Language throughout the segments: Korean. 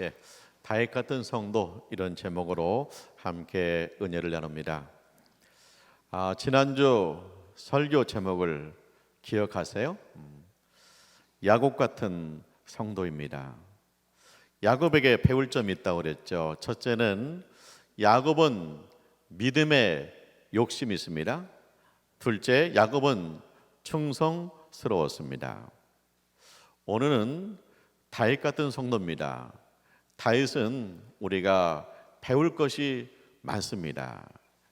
예, 다윗 같은 성도, 이런 제목으로 함께 은혜를 나눕니다. 지난주 설교 제목을 기억하세요? 야곱 같은 성도입니다. 야곱에게 배울 점이 있다고 그랬죠. 첫째는 야곱은 믿음에 욕심이 있습니다. 둘째, 야곱은 충성스러웠습니다. 오늘은 다윗 같은 성도입니다. 다윗은 우리가 배울 것이 많습니다.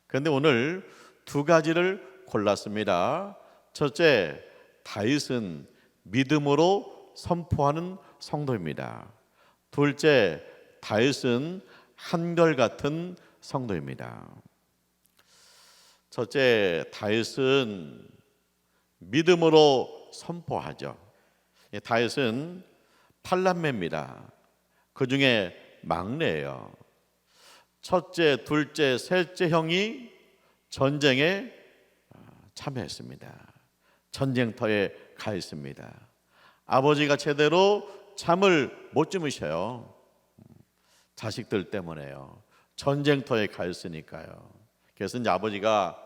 그런데 오늘 두 가지를 골랐습니다. 첫째, 다윗은 믿음으로 선포하는 성도입니다. 둘째, 다윗은 한결같은 성도입니다. 첫째, 다윗은 믿음으로 선포하죠. 다윗은 8남매입니다. 그 중에 막내예요. 첫째, 둘째, 셋째 형이 전쟁에 참여했습니다. 전쟁터에 가 있습니다. 아버지가 제대로 잠을 못 주무셔요. 자식들 때문에요. 전쟁터에 가 있으니까요. 그래서 이제 아버지가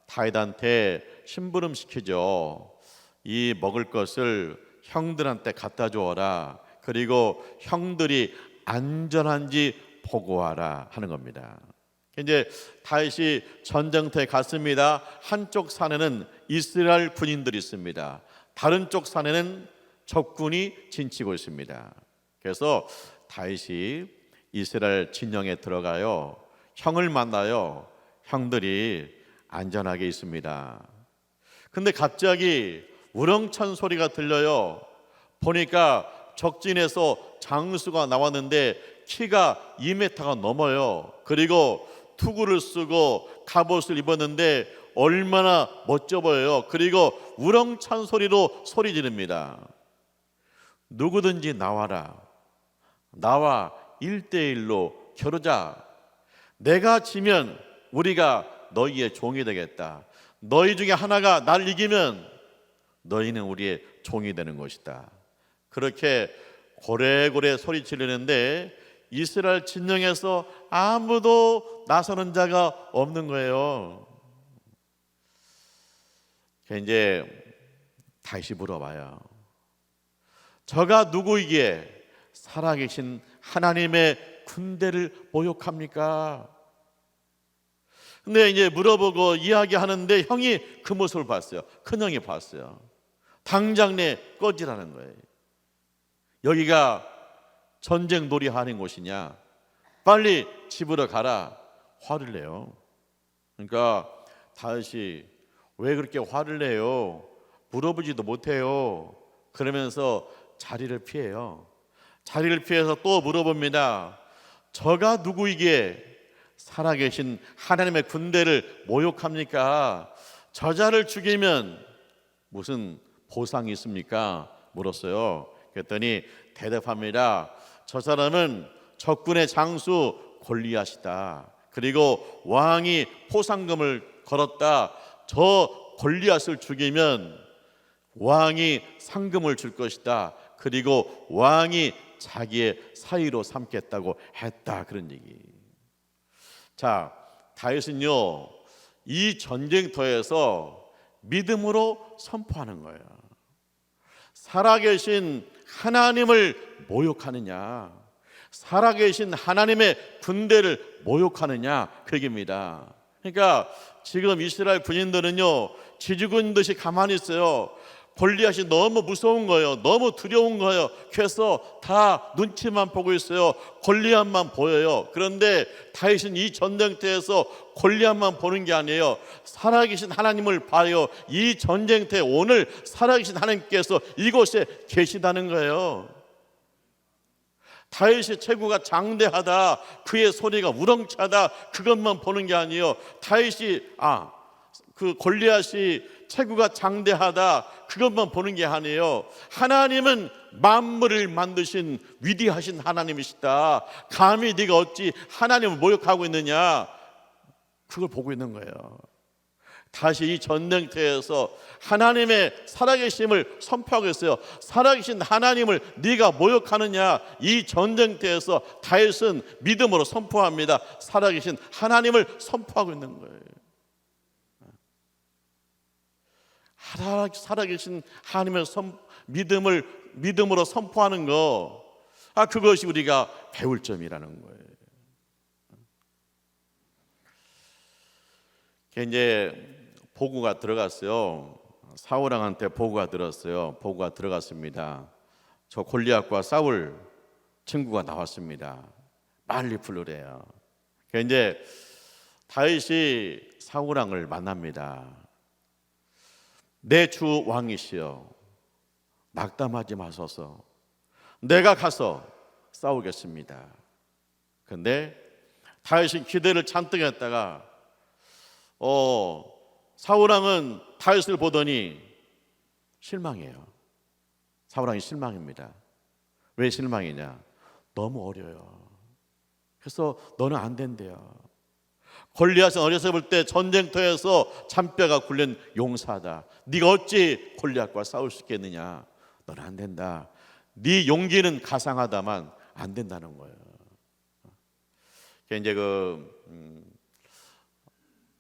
다윗한테 심부름 시키죠. 이 먹을 것을 형들한테 갖다 주어라. 그리고 형들이 안전한지 보고 와라 하는 겁니다. 이제 다윗이 전쟁터에 갔습니다. 한쪽 산에는 이스라엘 군인들이 있습니다. 다른 쪽 산에는 적군이 진치고 있습니다. 그래서 다윗이 이스라엘 진영에 들어가요. 형을 만나요. 형들이 안전하게 있습니다. 근데 갑자기 우렁찬 소리가 들려요. 보니까 적진에서 장수가 나왔는데 키가 2m가 넘어요. 그리고 투구를 쓰고 갑옷을 입었는데 얼마나 멋져 보여요. 그리고 우렁찬 소리로 소리 지릅니다. 누구든지 나와라. 나와 1대1로 겨루자. 내가 지면 우리가 너희의 종이 되겠다. 너희 중에 하나가 날 이기면 너희는 우리의 종이 되는 것이다. 그렇게 고래고래 소리 지르는데 이스라엘 진영에서 아무도 나서는 자가 없는 거예요. 이제 다시 물어봐요. 저가 누구이기에 살아계신 하나님의 군대를 모욕합니까? 근데 이제 물어보고 이야기하는데 형이 그 모습을 봤어요. 큰형이 봤어요. 당장 내 꺼지라는 거예요. 여기가 전쟁 놀이하는 곳이냐? 빨리 집으로 가라. 화를 내요. 그러니까 다윗이 왜 그렇게 화를 내요? 물어보지도 못해요. 그러면서 자리를 피해요. 자리를 피해서 또 물어봅니다. 저가 누구이기에 살아계신 하나님의 군대를 모욕합니까? 저자를 죽이면 무슨 보상이 있습니까? 물었어요. 그랬더니 대답합니다. 저 사람은 적군의 장수 골리앗이다. 그리고 왕이 포상금을 걸었다. 저 골리앗을 죽이면 왕이 상금을 줄 것이다. 그리고 왕이 자기의 사위로 삼겠다고 했다. 그런 얘기. 자, 다윗은요, 이 전쟁터에서 믿음으로 선포하는 거예요. 살아계신 하나님을 모욕하느냐, 살아계신 하나님의 군대를 모욕하느냐, 그 얘기입니다. 그러니까 지금 이스라엘 군인들은요, 쥐죽은 듯이 가만히 있어요. 골리앗이 너무 무서운 거예요. 너무 두려운 거예요. 그래서 다 눈치만 보고 있어요. 골리앗만 보여요. 그런데 다윗은 이 전쟁터에서 골리앗만 보는 게 아니에요. 살아계신 하나님을 봐요. 이 전쟁터에 오늘 살아계신 하나님께서 이곳에 계시다는 거예요. 다윗의 체구가 장대하다, 그의 소리가 우렁차다, 그것만 보는 게 아니에요. 다윗이 그 골리앗이 체구가 장대하다, 그것만 보는 게 아니에요. 하나님은 만물을 만드신 위대하신 하나님이시다. 감히 네가 어찌 하나님을 모욕하고 있느냐, 그걸 보고 있는 거예요. 다시 이 전쟁터에서 하나님의 살아계심을 선포하고 있어요. 살아계신 하나님을 네가 모욕하느냐? 이 전쟁터에서 다윗은 믿음으로 선포합니다. 살아계신 하나님을 선포하고 있는 거예요. 살아계신 하나님의 믿음으로 선포하는 거, 그것이 우리가 배울 점이라는 거예요. 이제 보고가 들어갔어요. 사울왕한테 보고가 들었어요. 보고가 들어갔습니다. 저 골리앗과 싸울 친구가 나왔습니다. 빨리 부르래요. 이제 다윗이 사울왕을 만납니다. 내 주 왕이시여, 낙담하지 마소서. 내가 가서 싸우겠습니다. 근데 다윗이 기대를 잔뜩 했다가 사울왕은 다윗을 보더니 실망해요. 사울왕이 실망입니다. 왜 실망이냐? 너무 어려요. 그래서 너는 안 된대요. 골리앗은 어려서 볼 때 전쟁터에서 잔뼈가 굴린 용사다. 네가 어찌 골리앗과 싸울 수 있겠느냐? 너는 안 된다. 네 용기는 가상하다만 안 된다는 거예요. 이제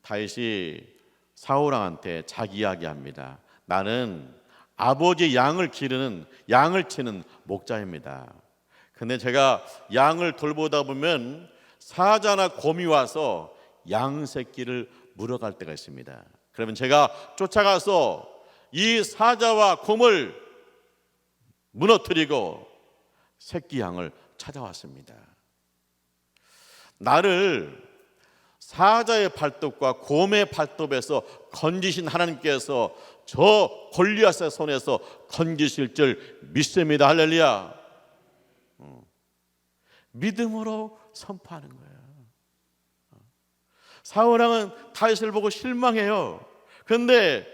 다윗이 사울왕한테 자기 이야기합니다. 나는 아버지 양을 기르는, 양을 치는 목자입니다. 근데 제가 양을 돌보다 보면 사자나 곰이 와서 양 새끼를 물어갈 때가 있습니다. 그러면 제가 쫓아가서 이 사자와 곰을 무너뜨리고 새끼 양을 찾아왔습니다. 나를 사자의 발톱과 곰의 발톱에서 건지신 하나님께서 저 골리앗의 손에서 건지실 줄 믿습니다. 할렐루야. 믿음으로 선포하는 거예요. 사울왕은 다윗을 보고 실망해요. 그런데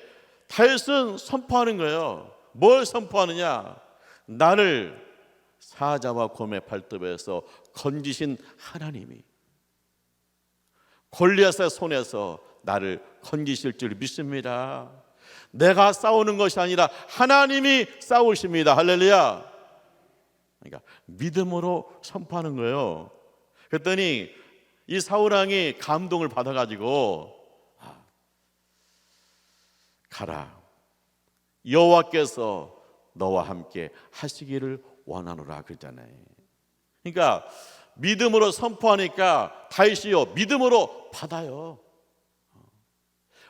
다윗은 선포하는 거예요. 뭘 선포하느냐? 나를 사자와 곰의 발톱에서 건지신 하나님이 골리앗의 손에서 나를 건지실 줄 믿습니다. 내가 싸우는 것이 아니라 하나님이 싸우십니다. 할렐루야. 그러니까 믿음으로 선포하는 거예요. 그랬더니 이 사울왕이 감동을 받아가지고 가라, 여호와께서 너와 함께 하시기를 원하노라 그랬잖아요. 그러니까 믿음으로 선포하니까 다윗이요 믿음으로 받아요.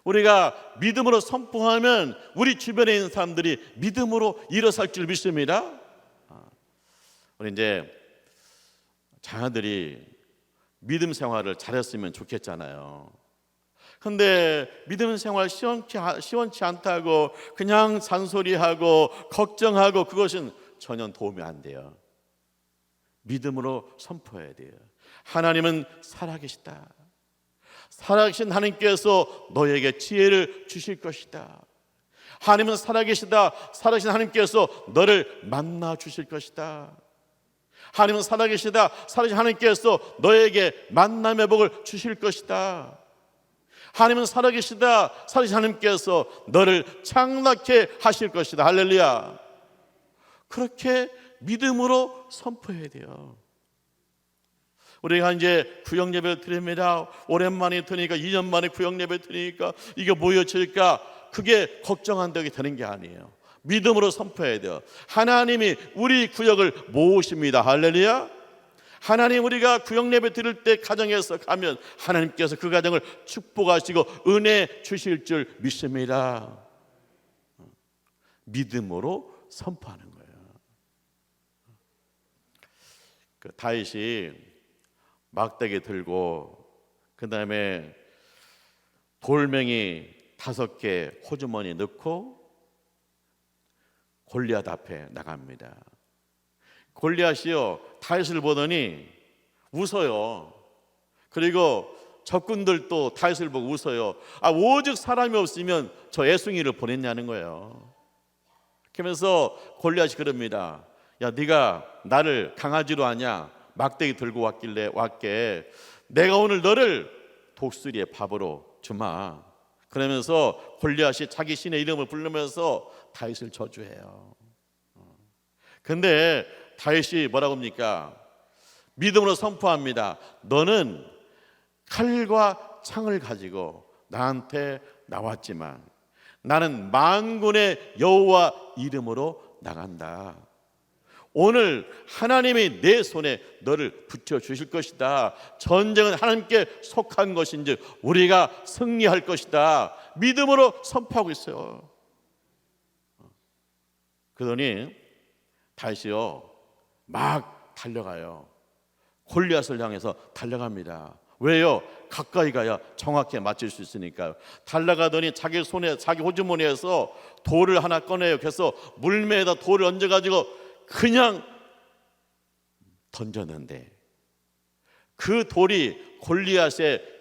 우리가 믿음으로 선포하면 우리 주변에 있는 사람들이 믿음으로 일어설 줄 믿습니다. 우리 이제 자녀들이 믿음 생활을 잘했으면 좋겠잖아요. 근데 믿음 생활 시원치 않다고 그냥 잔소리하고 걱정하고 그것은 전혀 도움이 안 돼요. 믿음으로 선포해야 돼요. 하나님은 살아계시다. 살아계신 하나님께서 너에게 지혜를 주실 것이다. 하나님은 살아계시다. 살아계신 하나님께서 너를 만나 주실 것이다. 하나님은 살아계시다. 살아계신 하나님께서 너에게 만남의 복을 주실 것이다. 하나님은 살아계시다. 살아계신 하나님께서 너를 창낫게 하실 것이다. 할렐루야. 그렇게 믿음으로 선포해야 돼요. 우리가 이제 구역 예배를 드립니다. 오랜만에 드리니까 2년 만에 구역 예배 드리니까 이게 모여질까? 그게 걱정한다고 되는 게 아니에요. 믿음으로 선포해야 돼요. 하나님이 우리 구역을 모으십니다. 할렐루야. 하나님 우리가 구역 예배 드릴 때 가정에서 가면 하나님께서 그 가정을 축복하시고 은혜 주실 줄 믿습니다. 믿음으로 선포하는 거예요. 그 다윗이 막대기 들고 그 다음에 돌멩이 5개 호주머니에 넣고 골리앗 앞에 나갑니다. 골리앗이요 다윗을 보더니 웃어요. 그리고 적군들도 다윗을 보고 웃어요. 오직 사람이 없으면 저 애송이를 보냈냐는 거예요. 그러면서 골리앗이 그럽니다. 야, 네가 나를 강아지로 하냐? 막대기 들고 왔길래 왔게. 내가 오늘 너를 독수리의 밥으로 주마. 그러면서 골리앗이 자기 신의 이름을 부르면서 다윗을 저주해요. 근데 다윗이 뭐라고 합니까? 믿음으로 선포합니다. 너는 칼과 창을 가지고 나한테 나왔지만 나는 만군의 여호와 이름으로 나간다. 오늘 하나님이 내 손에 너를 붙여주실 것이다. 전쟁은 하나님께 속한 것인지 우리가 승리할 것이다. 믿음으로 선포하고 있어요. 그러더니 다윗이요 막 달려가요. 골리앗을 향해서 달려갑니다. 왜요? 가까이 가야 정확히 맞출 수 있으니까요. 달려가더니 자기 손에 자기 호주머니에서 돌을 하나 꺼내요. 그래서 물매에다 돌을 얹어가지고 그냥 던졌는데 그 돌이 골리앗의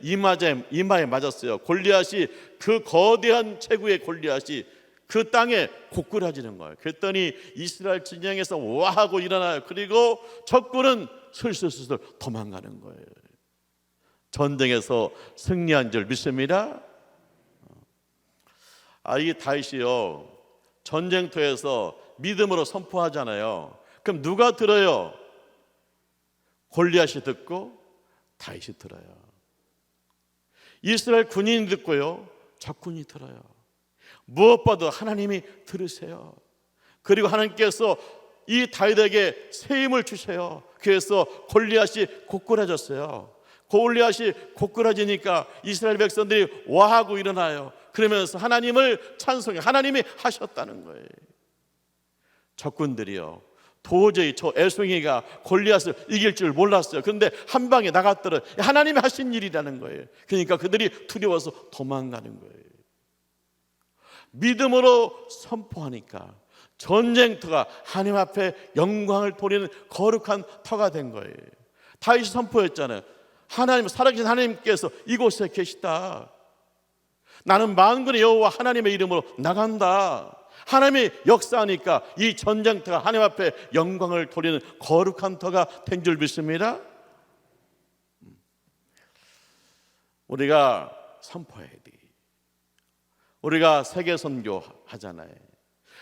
이마에 맞았어요. 골리앗이 그 거대한 체구의 골리앗이 그 땅에 고꾸라지는 거예요. 그랬더니 이스라엘 진영에서 와하고 일어나요. 그리고 적군은 슬슬슬 도망가는 거예요. 전쟁에서 승리한 줄 믿습니다. 이 다윗이요 전쟁터에서 믿음으로 선포하잖아요. 그럼 누가 들어요? 골리앗이 듣고 다윗이 들어요. 이스라엘 군인이 듣고요 적군이 들어요. 무엇보다 하나님이 들으세요. 그리고 하나님께서 이 다윗에게 새 힘을 주세요. 그래서 골리앗이 고꾸라졌어요. 골리앗이 고꾸라지니까 이스라엘 백성들이 와하고 일어나요. 그러면서 하나님을 찬송해. 하나님이 하셨다는 거예요. 적군들이요 도저히 저 애송이가 골리앗을 이길 줄 몰랐어요. 그런데 한 방에 나갔더라. 하나님이 하신 일이라는 거예요. 그러니까 그들이 두려워서 도망가는 거예요. 믿음으로 선포하니까 전쟁터가 하나님 앞에 영광을 돌리는 거룩한 터가 된 거예요. 다윗이 선포했잖아요. 하나님, 살아계신 하나님께서 이곳에 계시다. 나는 만군의 여호와 하나님의 이름으로 나간다. 하나님이 역사하니까 이 전쟁터가 하나님 앞에 영광을 돌리는 거룩한 터가 된 줄 믿습니다. 우리가 선포해야 돼. 우리가 세계 선교 하잖아요.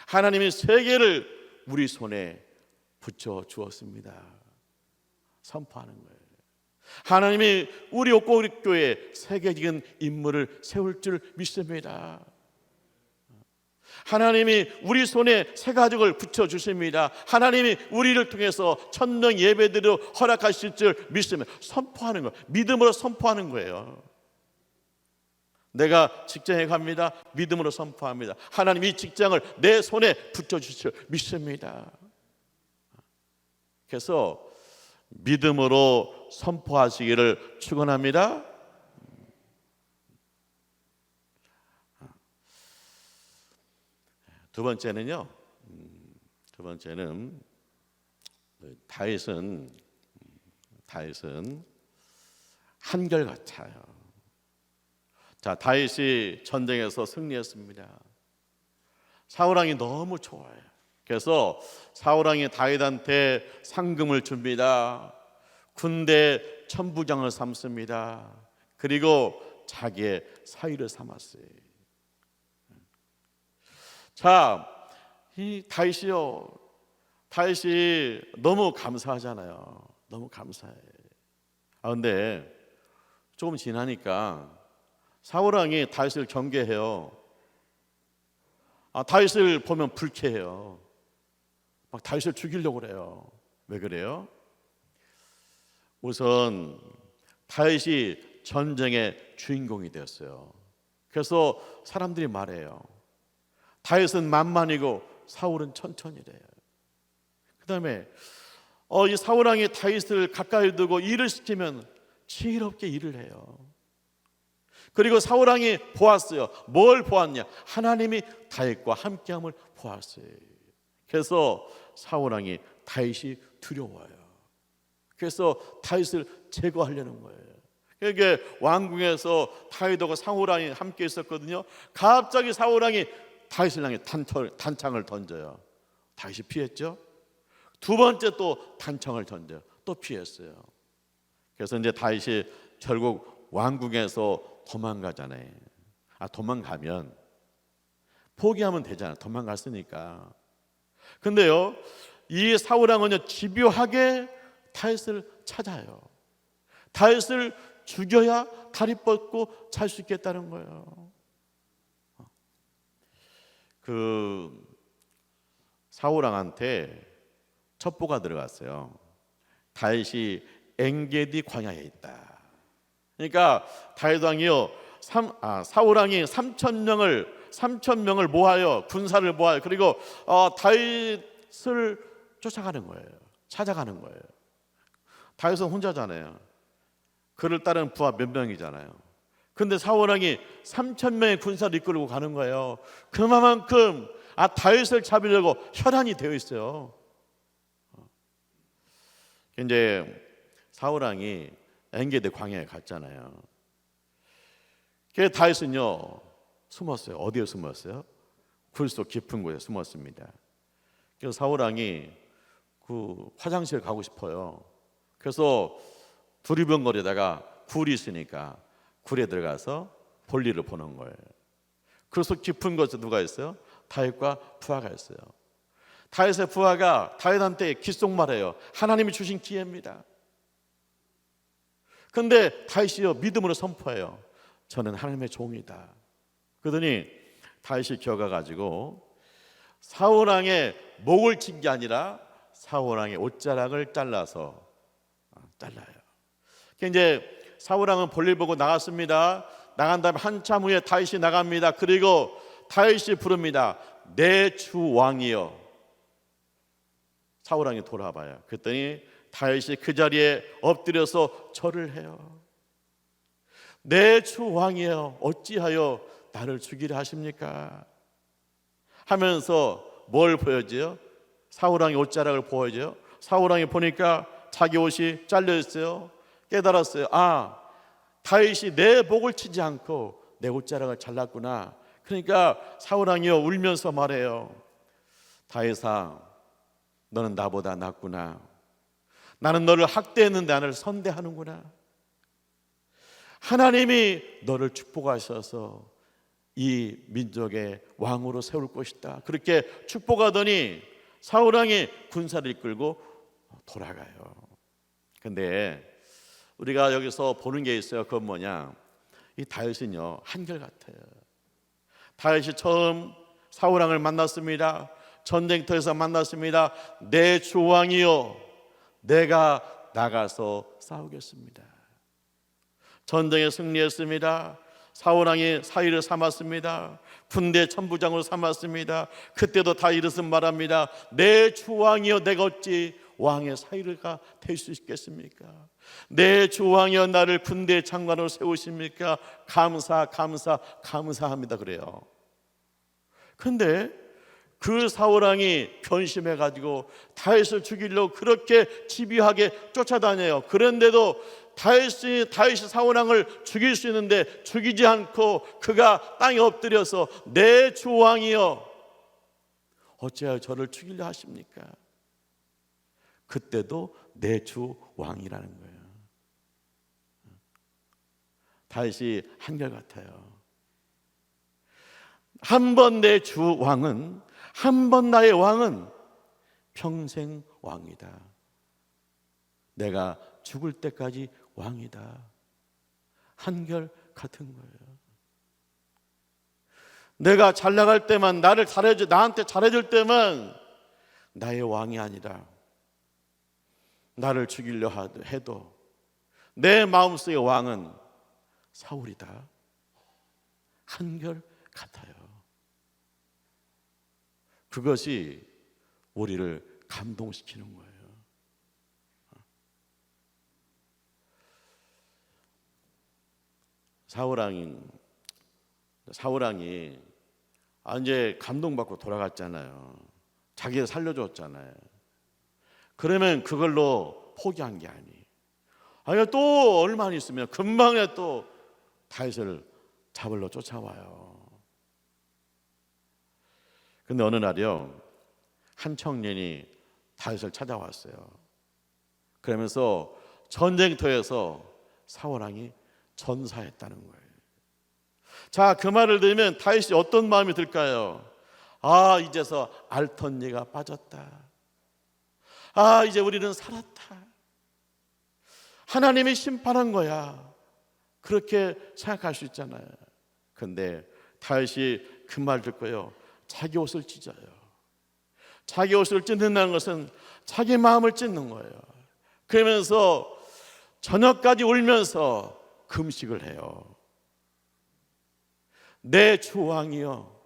하나님이 세계를 우리 손에 붙여 주었습니다. 선포하는 거예요. 하나님이 우리 옥고교회에 세계적인 인물을 세울 줄 믿습니다. 하나님이 우리 손에 새 가족을 붙여주십니다. 하나님이 우리를 통해서 천명 예배드려 허락하실 줄 믿습니다. 선포하는 거예요. 믿음으로 선포하는 거예요. 내가 직장에 갑니다. 믿음으로 선포합니다. 하나님 이 직장을 내 손에 붙여주실 줄 믿습니다. 그래서 믿음으로 선포하시기를 축원합니다. 두 번째는 다윗은 한결같아요. 자, 다윗이 전쟁에서 승리했습니다. 사울왕이 너무 좋아요. 그래서 사울왕이 다윗한테 상금을 줍니다. 군대 천부장을 삼습니다. 그리고 자기의 사위를 삼았어요. 자, 이 다윗이 너무 감사하잖아요. 너무 감사해. 근데 조금 지나니까 사울왕이 다윗을 경계해요. 다윗을 보면 불쾌해요. 막 다윗을 죽이려고 그래요. 왜 그래요? 우선 다윗이 전쟁의 주인공이 되었어요. 그래서 사람들이 말해요. 다윗은 만만이고 사울은 천천히래요. 그 다음에 이 사울왕이 다윗을 가까이 두고 일을 시키면 지혜롭게 일을 해요. 그리고 사울왕이 보았어요. 뭘 보았냐? 하나님이 다윗과 함께함을 보았어요. 그래서 사울왕이 다윗이 두려워요. 그래서 다윗을 제거하려는 거예요. 그러니까 왕궁에서 다윗하고 사울왕이 함께 있었거든요. 갑자기 사울왕이 다윗을 향해 단창을 던져요. 다윗이 피했죠. 두 번째 또 단창을 던져요. 또 피했어요. 그래서 이제 다윗이 결국 왕궁에서 도망가잖아요. 도망가면 포기하면 되잖아. 도망갔으니까. 근데요, 이 사울왕은요 집요하게 다윗을 찾아요. 다윗을 죽여야 다리 뻗고 잘 수 있겠다는 거예요. 그 사울왕한테 첩보가 들어갔어요. 다윗이 엔게디 광야에 있다. 그러니까 다윗 왕이요 사울왕이 3,000명을 모아요. 군사를 모아요. 그리고 다윗을 쫓아가는 거예요. 찾아가는 거예요. 다윗은 혼자잖아요. 그를 따르는 부하 몇 명이잖아요. 근데 사울왕이 3,000명의 군사를 이끌고 가는 거예요. 그만큼 다윗을 잡으려고 혈안이 되어 있어요. 이제 사울왕이 엔게디 광야에 갔잖아요. 그래서 다윗은요 숨었어요. 어디에 숨었어요? 굴 속 깊은 곳에 숨었습니다. 그래서 사울왕이 그 화장실 가고 싶어요. 그래서 두리번거리다가 굴이 있으니까 굴에 들어가서 볼일을 보는 거예요. 그래서 깊은 곳에 누가 있어요? 다윗과 부하가 있어요. 다윗의 부하가 다윗한테 귓속말해요. 하나님이 주신 기회입니다. 근데 다윗이요 믿음으로 선포해요. 저는 하나님의 종이다. 그러더니 다윗이 기어가가지고 사울왕의 목을 친 게 아니라 사울왕의 옷자락을 잘라요. 이제 사울왕은 볼일 보고 나갔습니다. 나간 다음에 한참 후에 다윗이 나갑니다. 그리고 다윗이 부릅니다. 내 주 왕이여. 사울왕이 돌아봐요. 그랬더니 다윗이 그 자리에 엎드려서 절을 해요. 내 주 왕이여 어찌하여 나를 죽이려 하십니까? 하면서 뭘 보여줘요? 사울왕의 옷자락을 보여줘요. 사울왕이 보니까 자기 옷이 잘려 있어요. 깨달았어요. 다윗이 내 목을 치지 않고 내 옷자락을 잘랐구나. 그러니까 사울왕이요 울면서 말해요. 다윗아, 너는 나보다 낫구나. 나는 너를 학대했는데 나를 선대하는구나. 하나님이 너를 축복하셔서 이 민족의 왕으로 세울 것이다. 그렇게 축복하더니 사울왕이 군사를 이끌고 돌아가요. 근데 우리가 여기서 보는 게 있어요. 그건 뭐냐? 이 다윗은요 한결같아요. 다윗이 처음 사울왕을 만났습니다. 전쟁터에서 만났습니다. 내 주 왕이요 내가 나가서 싸우겠습니다. 전쟁에 승리했습니다. 사울왕이 사위를 삼았습니다. 군대 천부장으로 삼았습니다. 그때도 다 이르듯 말합니다. 내 주 왕이여 내가 어찌 왕의 사위가 될 수 있겠습니까? 내 주 왕이여 나를 군대 장관으로 세우십니까? 감사합니다 그래요. 근데 그 사울왕이 변심해가지고 다윗을 죽이려고 그렇게 집요하게 쫓아다녀요. 그런데도 다윗이 사울왕을 죽일 수 있는데 죽이지 않고 그가 땅에 엎드려서 내 주 왕이여 어찌하여 저를 죽이려 하십니까? 그때도 내 주 왕이라는 거예요. 다윗이 한결같아요. 한 번 내 주 왕은, 한 번 나의 왕은 평생 왕이다. 내가 죽을 때까지 왕이다. 한결 같은 거예요. 내가 잘 나갈 때만 나한테 잘해줄 때만 나의 왕이 아니라 나를 죽이려 해도 내 마음속의 왕은 사울이다. 한결 같아요. 그것이 우리를 감동시키는 거예요. 사울왕이 이제 감동받고 돌아갔잖아요. 자기가 살려줬잖아요. 그러면 그걸로 포기한 게 아니에요. 또 얼마 안 있으면 금방에 또 다윗을 잡으러 쫓아와요. 근데 어느 날이요 한 청년이 다윗을 찾아왔어요. 그러면서 전쟁터에서 사울왕이 전사했다는 거예요. 자, 그 말을 들으면 다윗이 어떤 마음이 들까요? 아, 이제서 알턴니가 빠졌다. 아, 이제 우리는 살았다. 하나님이 심판한 거야. 그렇게 생각할 수 있잖아요. 근데 다윗이 그 말 듣고요, 자기 옷을 찢어요. 자기 옷을 찢는다는 것은 자기 마음을 찢는 거예요. 그러면서 저녁까지 울면서 금식을 해요. 내 주 왕이여,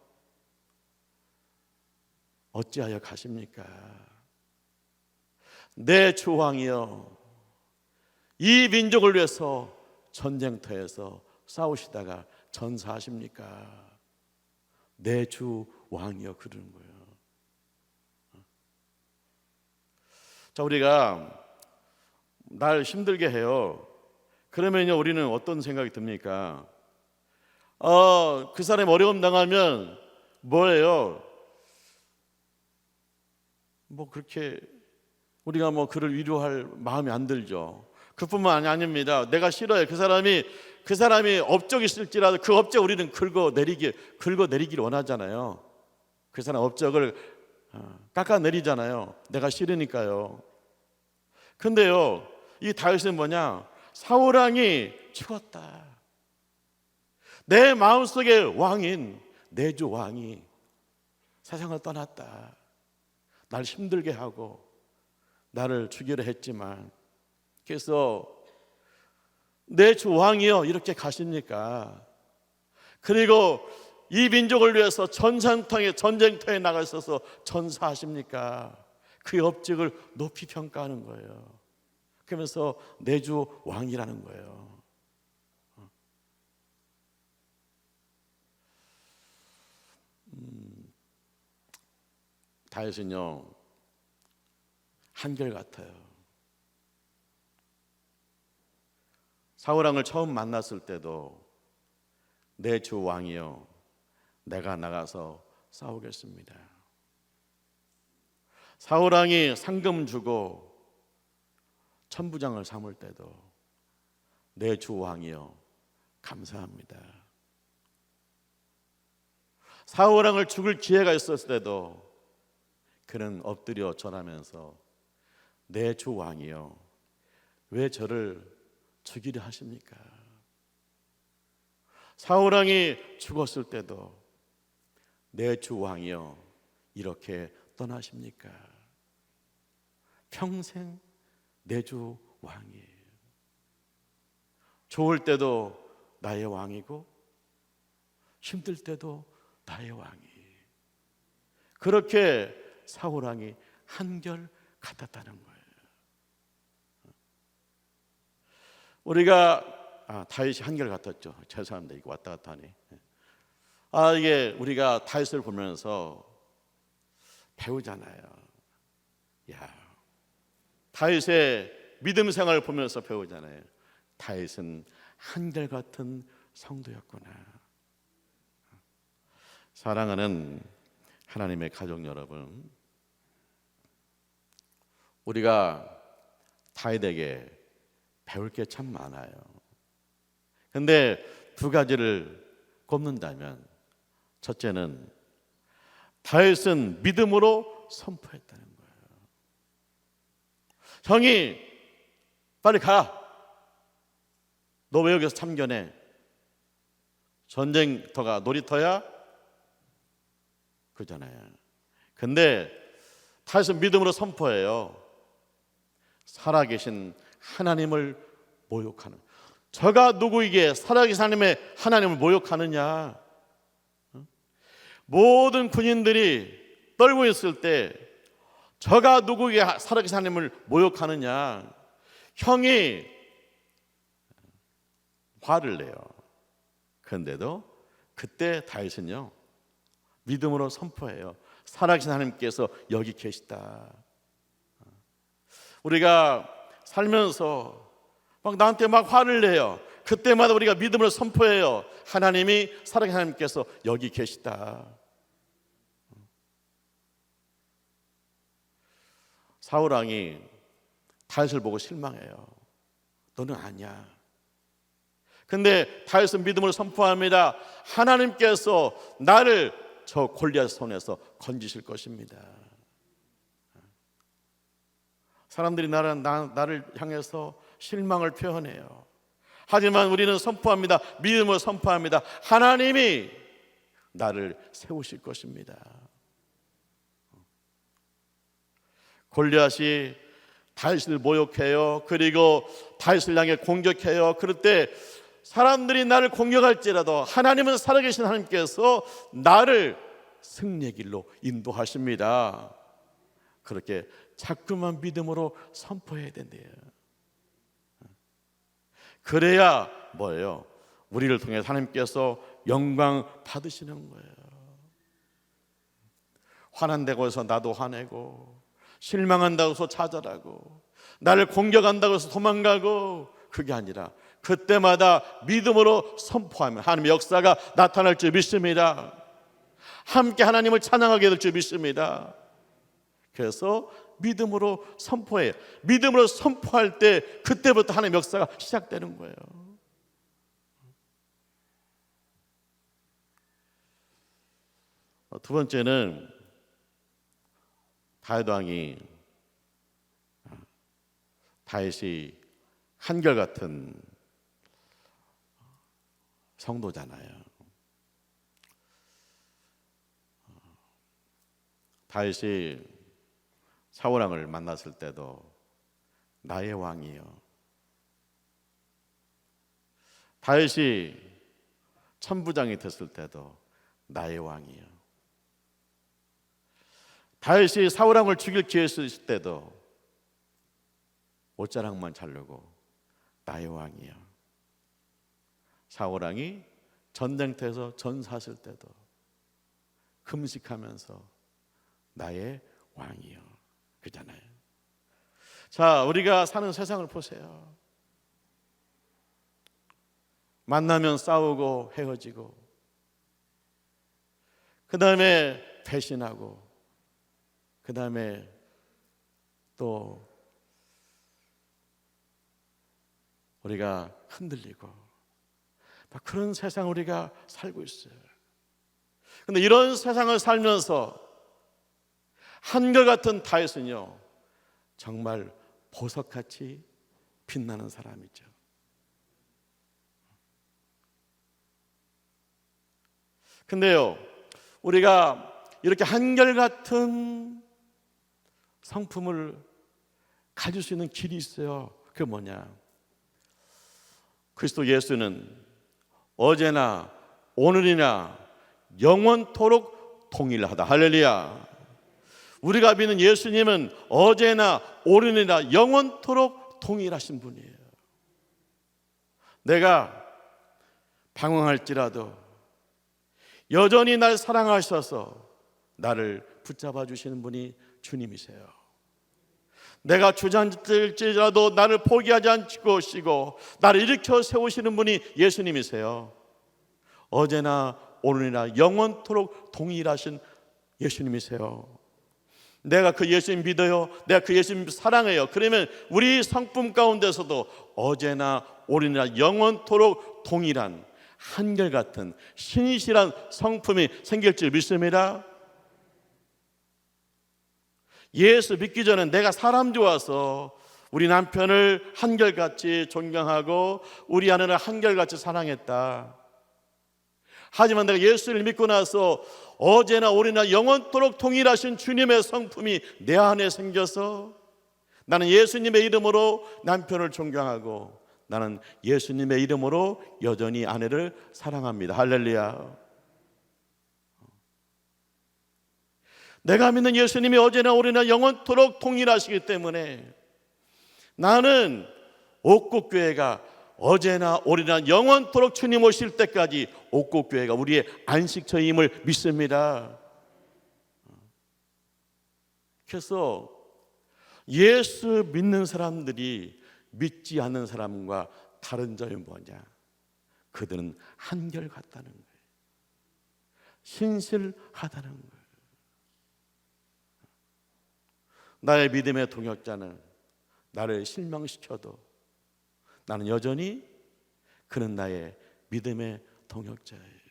어찌하여 가십니까? 내 주 왕이여, 이 민족을 위해서 전쟁터에서 싸우시다가 전사하십니까? 내 주 왕이여, 그러는 거예요. 자, 우리가 날 힘들게 해요. 그러면요, 우리는 어떤 생각이 듭니까? 그 사람이 어려움 당하면 뭐예요? 뭐 그렇게 우리가 뭐 그를 위로할 마음이 안 들죠. 그뿐만 아닙니다. 내가 싫어요. 그 사람이 업적이 있을지라도 그 업적 우리는 긁어내리기를 원하잖아요. 그 사람 업적을 깎아내리잖아요. 내가 싫으니까요. 근데요, 이 다윗은 뭐냐? 사울 왕이 죽었다. 내 마음속의 왕인 내 주 왕이 세상을 떠났다. 날 힘들게 하고 나를 죽이려 했지만, 그래서 내 주 왕이여, 이렇게 가십니까? 그리고 이 민족을 위해서 전쟁터에 나가 있어서 전사하십니까? 그 업적을 높이 평가하는 거예요. 그러면서 내 주 왕이라는 거예요. 다윗은요, 한결같아요. 사울 왕을 처음 만났을 때도 내 주 왕이여, 내가 나가서 싸우겠습니다. 사울 왕이 상금 주고 천부장을 삼을 때도 내 주 왕이여, 감사합니다. 사울 왕을 죽을 기회가 있었을 때도 그는 엎드려 절하면서 내 주 왕이여, 왜 저를 죽이려 하십니까? 사울 왕이 죽었을 때도 내 주 왕이여, 이렇게 떠나십니까? 평생 내 주 왕이에요. 좋을 때도 나의 왕이고 힘들 때도 나의 왕이에요. 그렇게 사울 왕이 한결 같았다는 거예요. 우리가 다윗이 한결 같았죠. 죄송합니다. 이거 왔다 갔다 하네. 이게 우리가 다윗을 보면서 배우잖아요. 다윗의 믿음 생활을 보면서 배우잖아요. 다윗은 한결같은 성도였구나. 사랑하는 하나님의 가족 여러분, 우리가 다윗에게 배울 게 참 많아요. 근데 두 가지를 꼽는다면, 첫째는 다윗은 믿음으로 선포했다는 거예요. 형이 빨리 가. 너 왜 여기서 참견해? 전쟁터가 놀이터야? 그러잖아요. 근데 다윗은 믿음으로 선포해요. 살아계신 하나님을 모욕하는, 저가 누구에게 살아계신 하나님을 모욕하느냐? 모든 군인들이 떨고 있을 때 저가 누구에게 살아계신 하나님을 모욕하느냐? 형이 화를 내요. 그런데도 그때 다윗은요, 믿음으로 선포해요. 살아계신 하나님께서 여기 계시다. 우리가 살면서 막 나한테 막 화를 내요. 그때마다 우리가 믿음으로 선포해요. 하나님이, 살아계신 하나님께서 여기 계시다. 사울 왕이 다윗을 보고 실망해요. 너는 아니야. 근데 다윗은 믿음을 선포합니다. 하나님께서 나를 저 골리앗 손에서 건지실 것입니다. 사람들이 나를 향해서 실망을 표현해요. 하지만 우리는 선포합니다. 믿음을 선포합니다. 하나님이 나를 세우실 것입니다. 골리앗이 다윗을 모욕해요. 그리고 다윗을 향해 공격해요. 그럴 때 사람들이 나를 공격할지라도 하나님은 살아계신 하나님께서 나를 승리의 길로 인도하십니다. 그렇게 자꾸만 믿음으로 선포해야 된대요. 그래야 뭐예요? 우리를 통해 하나님께서 영광 받으시는 거예요. 화난다고 해서 나도 화내고, 실망한다고 해서 좌절하고, 나를 공격한다고 해서 도망가고, 그게 아니라 그때마다 믿음으로 선포하면 하나님의 역사가 나타날 줄 믿습니다. 함께 하나님을 찬양하게 될 줄 믿습니다. 그래서 믿음으로 선포해요. 믿음으로 선포할 때 그때부터 하나님의 역사가 시작되는 거예요. 두 번째는 다윗이 한결같은 성도잖아요. 다윗이 사울왕을 만났을 때도 나의 왕이요. 다윗이 천부장이 됐을 때도 나의 왕이요. 다윗이 사울왕을 죽일 기회 있을 때도 옷자락만 자르고 나의 왕이요. 사울왕이 전쟁터에서 전사했을 때도 금식하면서 나의 왕이요. 그잖아요. 자, 우리가 사는 세상을 보세요. 만나면 싸우고 헤어지고, 그 다음에 배신하고, 그 다음에 또 우리가 흔들리고, 그런 세상 우리가 살고 있어요. 그런데 이런 세상을 살면서 한결같은 다윗은요, 정말 보석같이 빛나는 사람이죠. 근데요, 우리가 이렇게 한결같은 성품을 가질 수 있는 길이 있어요. 그게 뭐냐? 그리스도 예수는 어제나 오늘이나 영원토록 동일하다. 할렐루야. 우리가 믿는 예수님은 어제나 오늘이나 영원토록 동일하신 분이에요. 내가 방황할지라도 여전히 날 사랑하셔서 나를 붙잡아 주시는 분이 주님이세요. 내가 주저앉을지라도 나를 포기하지 않으시고 나를 일으켜 세우시는 분이 예수님이세요. 어제나 오늘이나 영원토록 동일하신 예수님이세요. 내가 그 예수님 믿어요. 내가 그 예수님 사랑해요. 그러면 우리 성품 가운데서도 어제나 오늘이나 영원토록 동일한 한결같은 신실한 성품이 생길 줄 믿습니다. 예수 믿기 전에 내가 사람 좋아서 우리 남편을 한결같이 존경하고 우리 아내를 한결같이 사랑했다. 하지만 내가 예수를 믿고 나서 어제나 오늘이나 영원토록 동일하신 주님의 성품이 내 안에 생겨서 나는 예수님의 이름으로 남편을 존경하고 나는 예수님의 이름으로 여전히 아내를 사랑합니다. 할렐루야. 내가 믿는 예수님이 어제나 오늘이나 영원토록 동일하시기 때문에 나는 옥국교회가 어제나 오늘이나 영원토록 주님 오실 때까지 옥국교회가 우리의 안식처임을 믿습니다. 그래서 예수 믿는 사람들이 믿지 않는 사람과 다른 점이 뭐냐? 그들은 한결같다는 거예요. 신실하다는 거예요. 나의 믿음의 동역자는 나를 실망시켜도 나는 여전히 그는 나의 믿음의 동역자예요.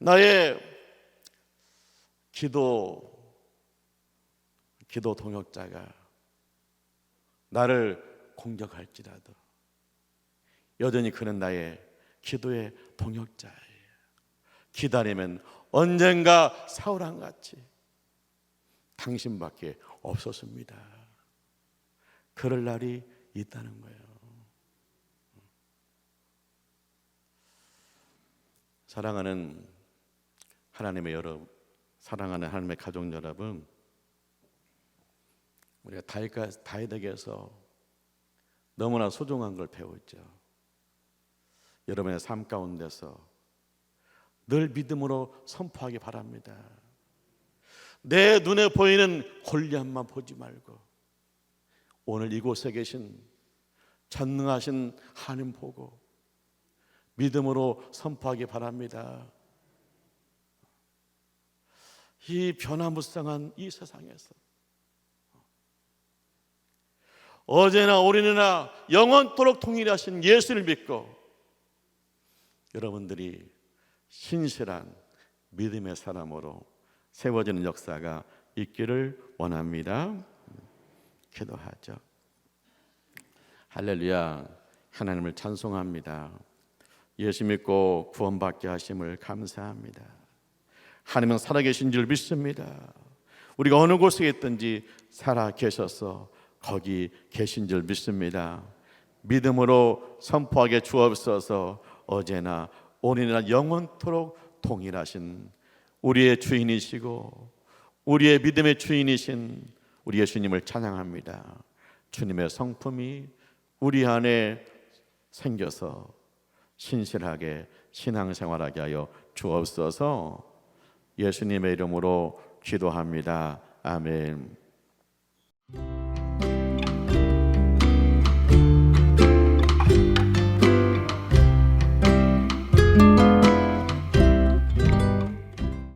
나의 기도 동역자가 나를 공격할지라도 여전히 그는 나의 기도의 동역자예요. 기다리면 언젠가 사울왕 같이 당신밖에 없었습니다. 그럴 날이 있다는 거예요. 사랑하는 하나님의 가족 여러분, 우리가 다윗에게서 너무나 소중한 걸 배웠죠. 여러분의 삶 가운데서 늘 믿음으로 선포하기 바랍니다. 내 눈에 보이는 골리앗만 보지 말고 오늘 이곳에 계신 전능하신 하나님 보고 믿음으로 선포하기 바랍니다. 이 변화무쌍한 이 세상에서 어제나 오늘이나 영원토록 통일하신 예수를 믿고 여러분들이 신실한 믿음의 사람으로 세워지는 역사가 있기를 원합니다. 기도하죠. 할렐루야. 하나님을 찬송합니다. 예수 믿고 구원받게 하심을 감사합니다. 하나님은 살아계신 줄 믿습니다. 우리가 어느 곳에 있든지 살아계셔서 거기 계신 줄 믿습니다. 믿음으로 선포하게 주옵소서. 어제나 오늘이나 영원토록 동일하신 우리의 주인이시고 우리의 믿음의 주인이신 우리 예수님을 찬양합니다. 주님의 성품이 우리 안에 생겨서 신실하게 신앙생활하게 하여 주옵소서. 예수님의 이름으로 기도합니다. 아멘.